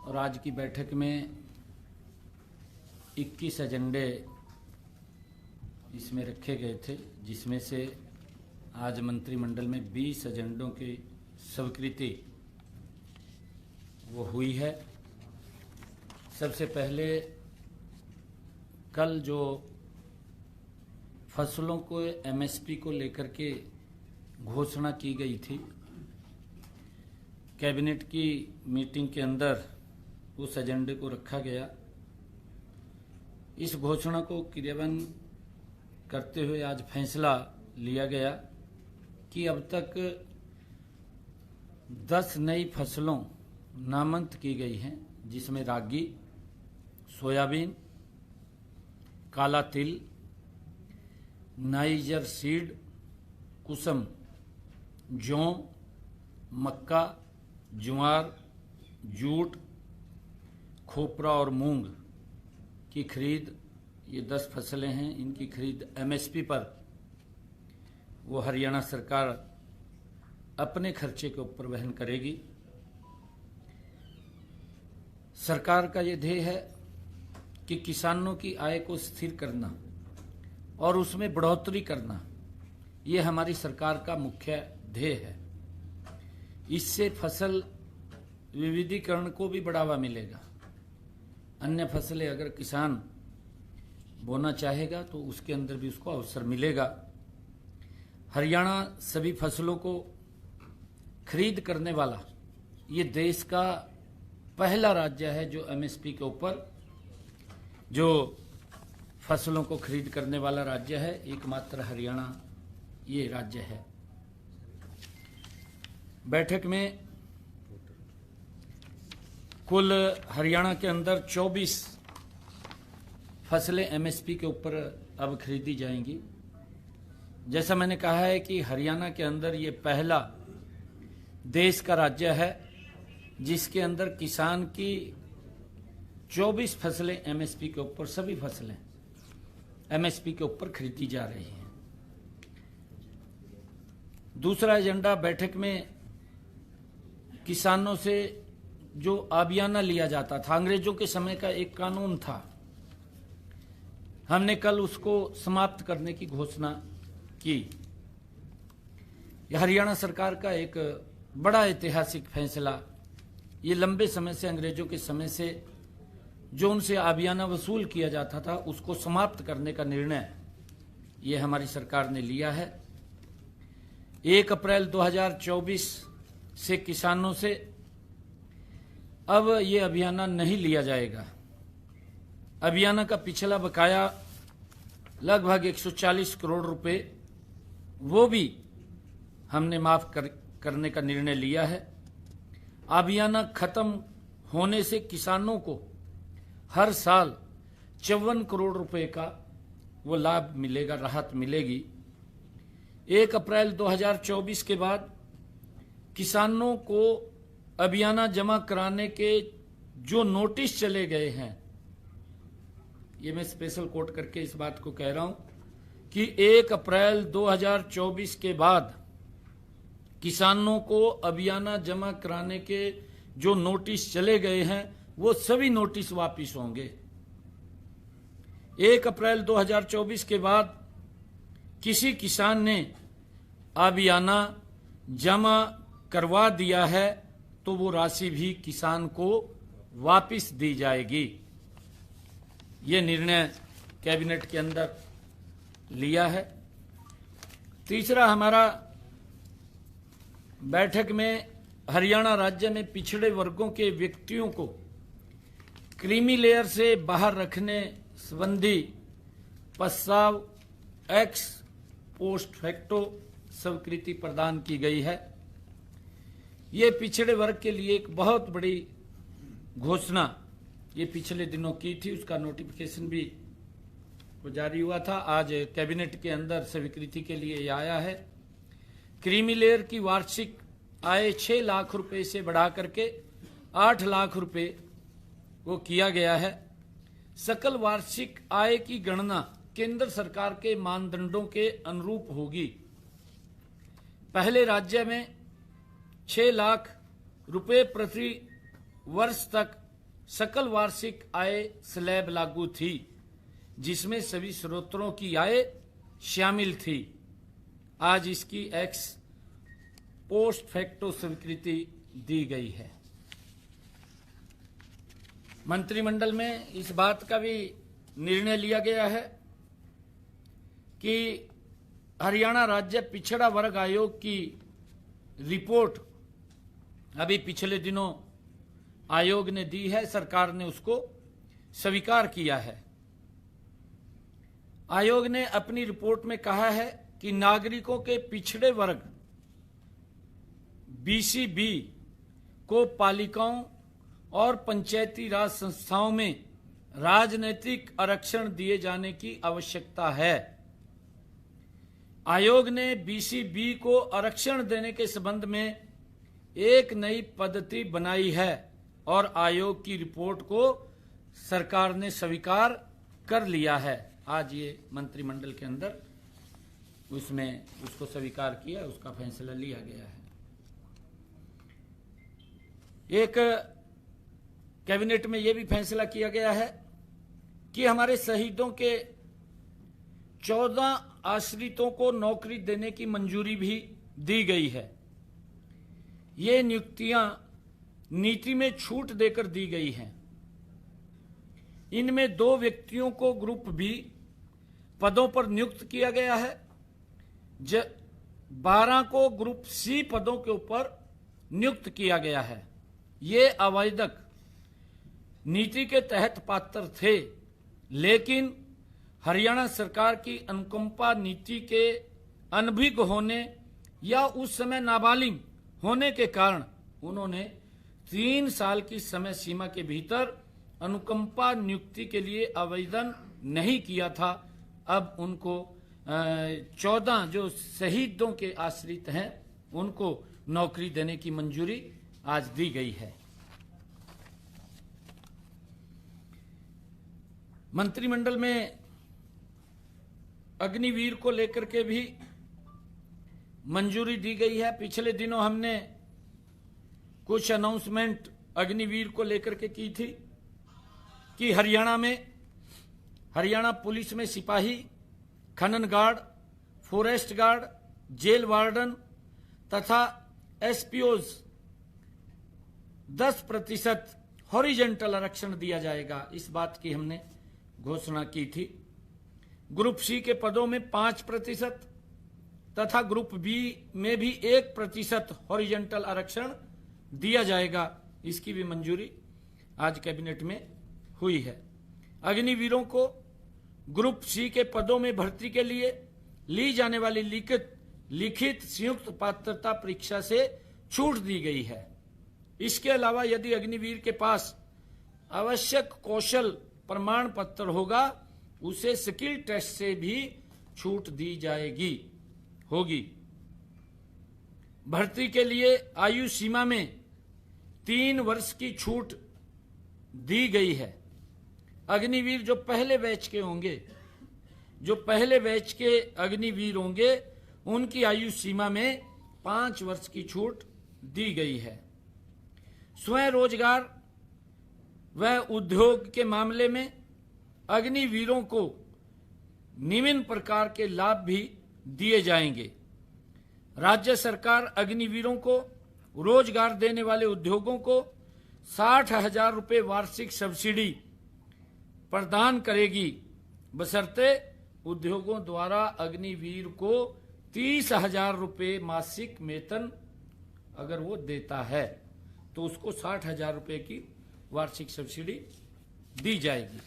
और आज की बैठक में 21 एजेंडे इसमें रखे गए थे, जिसमें से आज मंत्रिमंडल में 20 एजेंडों की स्वीकृति वो हुई है। सबसे पहले कल जो फसलों को एमएसपी को लेकर के घोषणा की गई थी, कैबिनेट की मीटिंग के अंदर उस एजेंडे को रखा गया। इस घोषणा को क्रियान्वयन करते हुए आज फैसला लिया गया कि अब तक 10 नई फसलों नामंत की गई हैं, जिसमें रागी, सोयाबीन, काला तिल, नाइजर सीड, कुसुम, जौ, मक्का, ज्वार, जूट, खोपरा और मूंग की खरीद, ये 10 फसलें हैं। इनकी खरीद एमएसपी पर वो हरियाणा सरकार अपने खर्चे के ऊपर वहन करेगी। सरकार का ये ध्येय है कि किसानों की आय को स्थिर करना और उसमें बढ़ोतरी करना, ये हमारी सरकार का मुख्य ध्येय है। इससे फसल विविधीकरण को भी बढ़ावा मिलेगा। अन्य फसलें अगर किसान बोना चाहेगा तो उसके अंदर भी उसको अवसर मिलेगा। हरियाणा सभी फसलों को खरीद करने वाला ये देश का पहला राज्य है जो एमएसपी के ऊपर जो फसलों को खरीद करने वाला राज्य है। एकमात्र हरियाणा ये राज्य है। बैठक में कुल हरियाणा के अंदर 24 फसलें एमएसपी के ऊपर अब खरीदी जाएंगी। जैसा मैंने कहा है कि हरियाणा के अंदर ये पहला देश का राज्य है जिसके अंदर किसान की 24 फसलें एमएसपी के ऊपर, सभी फसलें एमएसपी के ऊपर खरीदी जा रही हैं। दूसरा एजेंडा बैठक में किसानों से जो आबियाना लिया जाता था, अंग्रेजों के समय का एक कानून था, हमने कल उसको समाप्त करने की घोषणा की। यह हरियाणा सरकार का एक बड़ा ऐतिहासिक फैसला। ये लंबे समय से, अंग्रेजों के समय से जो उनसे आबियाना वसूल किया जाता था, उसको समाप्त करने का निर्णय ये हमारी सरकार ने लिया है। 1 अप्रैल 2024 से किसानों से अब ये अभियाना नहीं लिया जाएगा। अभियाना का पिछला बकाया लगभग 140 करोड़ रुपए वो भी हमने माफ करने का निर्णय लिया है। अभियाना खत्म होने से किसानों को हर साल 54 करोड़ रुपए का वो लाभ मिलेगा, राहत मिलेगी। 1 अप्रैल 2024 के बाद किसानों को अभियाना जमा कराने के जो नोटिस चले गए हैं, ये मैं स्पेशल कोट करके इस बात को कह रहा हूं कि 1 अप्रैल 2024 के बाद किसानों को अभियाना जमा कराने के जो नोटिस चले गए हैं, वो सभी नोटिस वापिस होंगे। 1 अप्रैल 2024 के बाद किसी किसान ने अभियाना जमा करवा दिया है तो वो राशि भी किसान को वापिस दी जाएगी। ये निर्णय कैबिनेट के अंदर लिया है। तीसरा, हमारा बैठक में हरियाणा राज्य में पिछड़े वर्गों के व्यक्तियों को क्रीमी लेयर से बाहर रखने संबंधी प्रस्ताव एक्स पोस्ट फैक्टो स्वीकृति प्रदान की गई है। ये पिछड़े वर्ग के लिए एक बहुत बड़ी घोषणा ये पिछले दिनों की थी, उसका नोटिफिकेशन भी जारी हुआ था। आज कैबिनेट के अंदर स्वीकृति के लिए आया है। क्रीमी लेयर की वार्षिक आय 6 लाख रुपए से बढ़ा करके 8 लाख रुपए वो किया गया है। सकल वार्षिक आय की गणना केंद्र सरकार के मानदंडों के अनुरूप होगी। पहले राज्य में 6 लाख रुपए प्रति वर्ष तक सकल वार्षिक आय स्लैब लागू थी, जिसमें सभी स्रोतों की आय शामिल थी। आज इसकी एक्स पोस्ट फैक्टो स्वीकृति दी गई है। मंत्रिमंडल में इस बात का भी निर्णय लिया गया है कि हरियाणा राज्य पिछड़ा वर्ग आयोग की रिपोर्ट अभी पिछले दिनों आयोग ने दी है, सरकार ने उसको स्वीकार किया है। आयोग ने अपनी रिपोर्ट में कहा है कि नागरिकों के पिछड़े वर्ग बीसीबी को पालिकाओं और पंचायती राज संस्थाओं में राजनीतिक आरक्षण दिए जाने की आवश्यकता है। आयोग ने बीसीबी को आरक्षण देने के संबंध में एक नई पद्धति बनाई है और आयोग की रिपोर्ट को सरकार ने स्वीकार कर लिया है। आज ये मंत्रिमंडल के अंदर उसमें उसको स्वीकार किया, उसका फैसला लिया गया है। एक कैबिनेट में यह भी फैसला किया गया है कि हमारे शहीदों के 14 आश्रितों को नौकरी देने की मंजूरी भी दी गई है। ये नियुक्तियां नीति में छूट देकर दी गई हैं। इनमें 2 व्यक्तियों को ग्रुप बी पदों पर नियुक्त किया गया है, 12 को ग्रुप सी पदों के ऊपर नियुक्त किया गया है। ये आवेदक नीति के तहत पात्र थे, लेकिन हरियाणा सरकार की अनुकंपा नीति के अनभिज्ञ होने या उस समय नाबालिग होने के कारण उन्होंने 3 साल की समय सीमा के भीतर अनुकंपा नियुक्ति के लिए आवेदन नहीं किया था। अब उनको 14 जो शहीदों के आश्रित हैं उनको नौकरी देने की मंजूरी आज दी गई है। मंत्रिमंडल में अग्निवीर को लेकर के भी मंजूरी दी गई है। पिछले दिनों हमने कुछ अनाउंसमेंट अग्निवीर को लेकर के की थी कि हरियाणा पुलिस में सिपाही, खनन guard, forest guard, jail warden तथा एसपीओज 10% हॉरिजॉन्टल आरक्षण दिया जाएगा। इस बात की हमने घोषणा की थी। ग्रुप सी के पदों में 5% तथा ग्रुप बी में भी 1% हॉरिजॉन्टल आरक्षण दिया जाएगा। इसकी भी मंजूरी आज कैबिनेट में हुई है। अग्निवीरों को ग्रुप सी के पदों में भर्ती के लिए ली जाने वाली लिखित संयुक्त पात्रता परीक्षा से छूट दी गई है। इसके अलावा यदि अग्निवीर के पास आवश्यक कौशल प्रमाण पत्र होगा, उसे स्किल टेस्ट से भी छूट दी होगी। भर्ती के लिए आयु सीमा में 3 वर्ष की छूट दी गई है। अग्निवीर जो पहले बैच के अग्निवीर होंगे, उनकी आयु सीमा में 5 वर्ष की छूट दी गई है। स्वयं रोजगार व उद्योग के मामले में अग्निवीरों को निम्न प्रकार के लाभ भी दिए जाएंगे। राज्य सरकार अग्निवीरों को रोजगार देने वाले उद्योगों को 60,000 रुपये वार्षिक सब्सिडी प्रदान करेगी, बशर्ते उद्योगों द्वारा अग्निवीर को 30,000 रुपये मासिक वेतन अगर वो देता है तो उसको 60,000 रुपये की वार्षिक सब्सिडी दी जाएगी।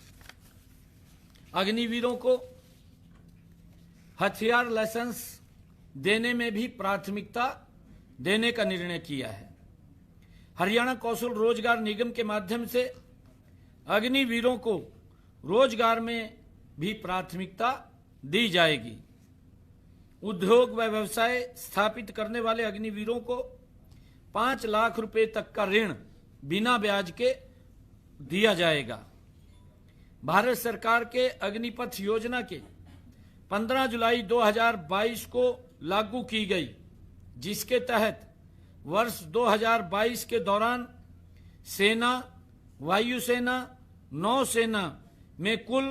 अग्निवीरों को हथियार लाइसेंस देने में भी प्राथमिकता देने का निर्णय किया है। हरियाणा कौशल रोजगार निगम के माध्यम से अग्निवीरों को रोजगार में भी प्राथमिकता दी जाएगी। उद्योग व व्यवसाय स्थापित करने वाले अग्निवीरों को 5 लाख रुपए तक का ऋण बिना ब्याज के दिया जाएगा। भारत सरकार के अग्निपथ योजना के 15 जुलाई 2022 को लागू की गई, जिसके तहत वर्ष 2022 के दौरान सेना, वायुसेना, नौसेना में कुल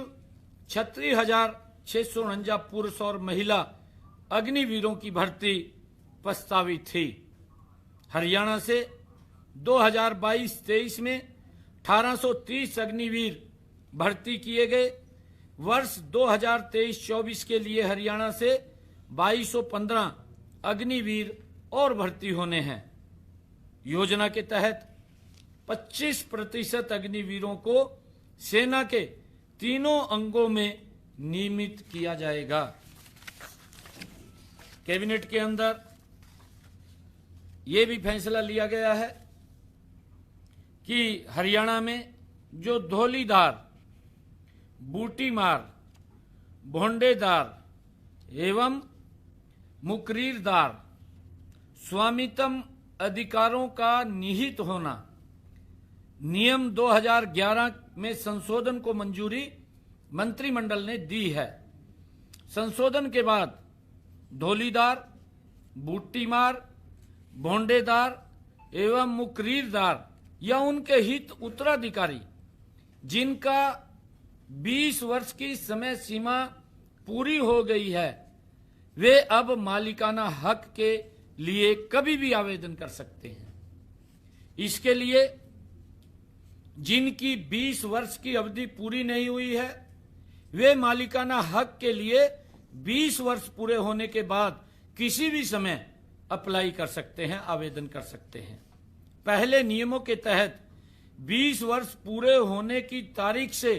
36,649 पुरुष और महिला अग्निवीरों की भर्ती प्रस्तावित थी। हरियाणा से 2022-23 में 1830 अग्निवीर भर्ती किए गए। वर्ष 2023-24 के लिए हरियाणा से 2215 अग्निवीर और भर्ती होने हैं। योजना के तहत 25% अग्निवीरों को सेना के तीनों अंगों में नियमित किया जाएगा। कैबिनेट के अंदर यह भी फैसला लिया गया है कि हरियाणा में जो धौलीधार, बूटीमार, भोंडेदार एवं मुकरीरदार स्वामित्व अधिकारों का निहित होना नियम 2011 में संशोधन को मंजूरी मंत्रिमंडल ने दी है। संशोधन के बाद धौलीदार, बूटीमार, भोंडेदार एवं मुकरीरदार या उनके हित उत्तराधिकारी जिनका 20 वर्ष की समय सीमा पूरी हो गई है, वे अब मालिकाना हक के लिए कभी भी आवेदन कर सकते हैं। इसके लिए जिनकी 20 वर्ष की अवधि पूरी नहीं हुई है, वे मालिकाना हक के लिए 20 वर्ष पूरे होने के बाद किसी भी समय अप्लाई कर सकते हैं, आवेदन कर सकते हैं। पहले नियमों के तहत 20 वर्ष पूरे होने की तारीख से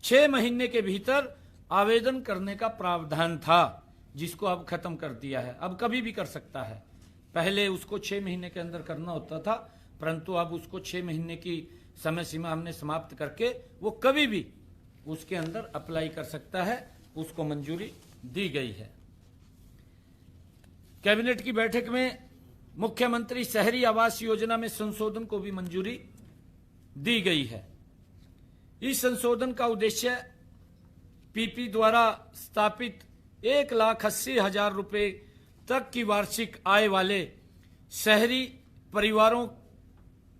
6 महीने के भीतर आवेदन करने का प्रावधान था, जिसको अब खत्म कर दिया है। अब कभी भी कर सकता है। पहले उसको 6 महीने के अंदर करना होता था, परंतु अब उसको 6 महीने की समय सीमा हमने समाप्त करके वो कभी भी उसके अंदर अप्लाई कर सकता है, उसको मंजूरी दी गई है। कैबिनेट की बैठक में मुख्यमंत्री शहरी आवास योजना में संशोधन को भी मंजूरी दी गई है। इस संशोधन का उद्देश्य पीपी द्वारा स्थापित 1,80,000 रुपए तक की वार्षिक आय वाले शहरी परिवारों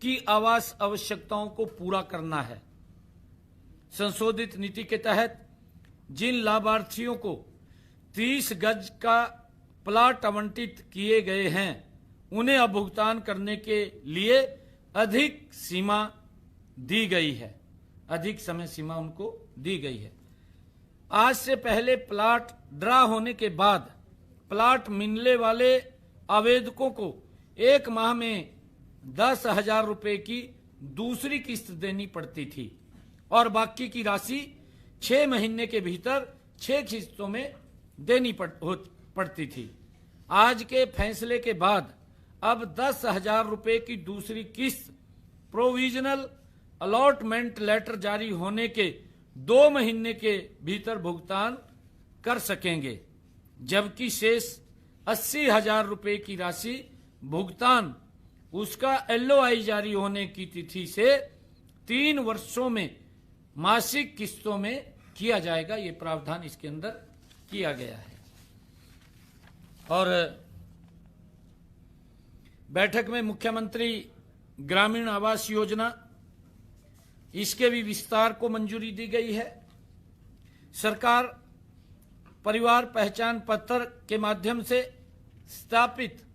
की आवास आवश्यकताओं को पूरा करना है। संशोधित नीति के तहत जिन लाभार्थियों को 30 गज का प्लाट आवंटित किए गए हैं, उन्हें अब भुगतान करने के लिए अधिक सीमा दी गई है, अधिक समय सीमा उनको दी गई है। आज से पहले प्लाट ड्रा होने के बाद प्लाट मिलने वाले आवेदकों को 1 माह में 10,000 रुपए की दूसरी किस्त देनी पड़ती थी और बाकी की राशि 6 महीने के भीतर 6 किस्तों में देनी पड़ती थी। आज के फैसले के बाद अब 10,000 रुपए की दूसरी किस्त प्रोविजनल अलॉटमेंट लेटर जारी होने के 2 महीने के भीतर भुगतान कर सकेंगे, जबकि शेष 80,000 रुपए की राशि भुगतान उसका एलओआई जारी होने की तिथि से 3 वर्षों में मासिक किस्तों में किया जाएगा। ये प्रावधान इसके अंदर किया गया है। और बैठक में मुख्यमंत्री ग्रामीण आवास योजना, इसके भी विस्तार को मंजूरी दी गई है। सरकार परिवार पहचान पत्र के माध्यम से स्थापित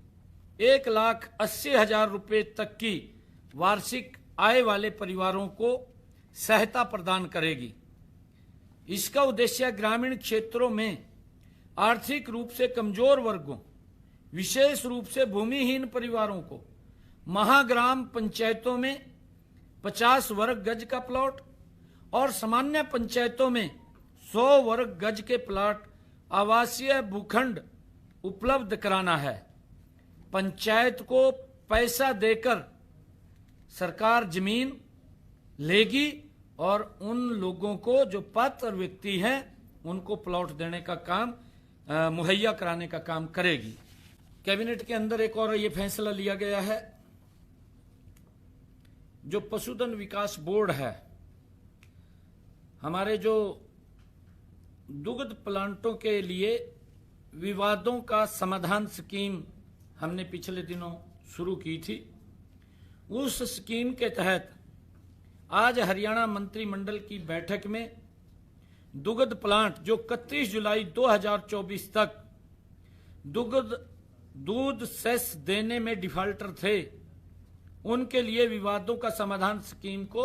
1,80,000 रुपए तक की वार्षिक आय वाले परिवारों को सहायता प्रदान करेगी। इसका उद्देश्य ग्रामीण क्षेत्रों में आर्थिक रूप से कमजोर वर्गों, विशेष रूप से भूमिहीन परिवारों को महाग्राम पंचायतों में 50 वर्ग गज का प्लॉट और सामान्य पंचायतों में 100 वर्ग गज के प्लॉट आवासीय भूखंड उपलब्ध कराना है। पंचायत को पैसा देकर सरकार जमीन लेगी और उन लोगों को जो पात्र व्यक्ति हैं उनको प्लॉट देने का काम, मुहैया कराने का काम करेगी। कैबिनेट के अंदर एक और ये फैसला लिया गया है, जो पशुधन विकास बोर्ड है, हमारे जो दुग्ध प्लांटों के लिए विवादों का समाधान स्कीम हमने पिछले दिनों शुरू की थी। उस स्कीम के तहत आज हरियाणा मंत्रिमंडल की बैठक में दुग्ध प्लांट जो 31 जुलाई 2024 तक दूध सेस देने में डिफाल्टर थे, उनके लिए विवादों का समाधान स्कीम को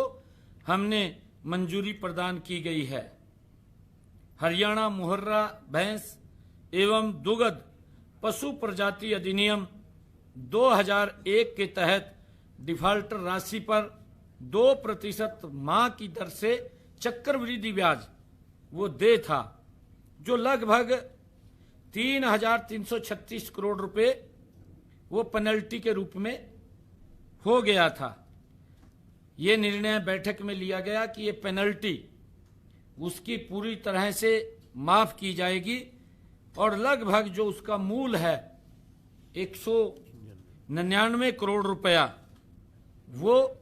हमने मंजूरी प्रदान की गई है। हरियाणा मुहर्रा भैंस एवं दुग्ध पशु प्रजाति अधिनियम 2001 के तहत डिफाल्टर राशि पर 2% माह की दर से चक्रवृद्धि ब्याज वो दे था, जो लगभग 3,336 करोड़ रुपए वो पेनल्टी के रूप में हो गया था। ये निर्णय बैठक में लिया गया कि ये पेनल्टी उसकी पूरी तरह से माफ की जाएगी और लगभग जो उसका मूल है 199 करोड़ रुपया वो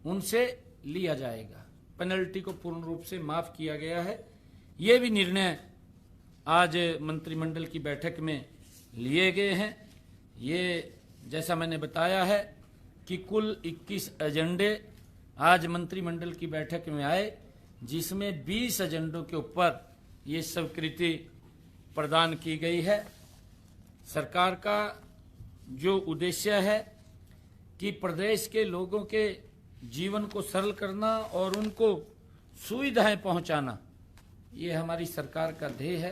उनसे लिया जाएगा। पेनल्टी को पूर्ण रूप से माफ किया गया है। ये भी निर्णय आज मंत्रिमंडल की बैठक में लिए गए हैं। ये जैसा मैंने बताया है कि कुल 21 एजेंडे आज मंत्रिमंडल की बैठक में आए, जिसमें 20 एजेंडों के ऊपर ये स्वीकृति प्रदान की गई है। सरकार का जो उद्देश्य है कि प्रदेश के लोगों के जीवन को सरल करना और उनको सुविधाएं पहुंचाना, ये हमारी सरकार का ध्येय है।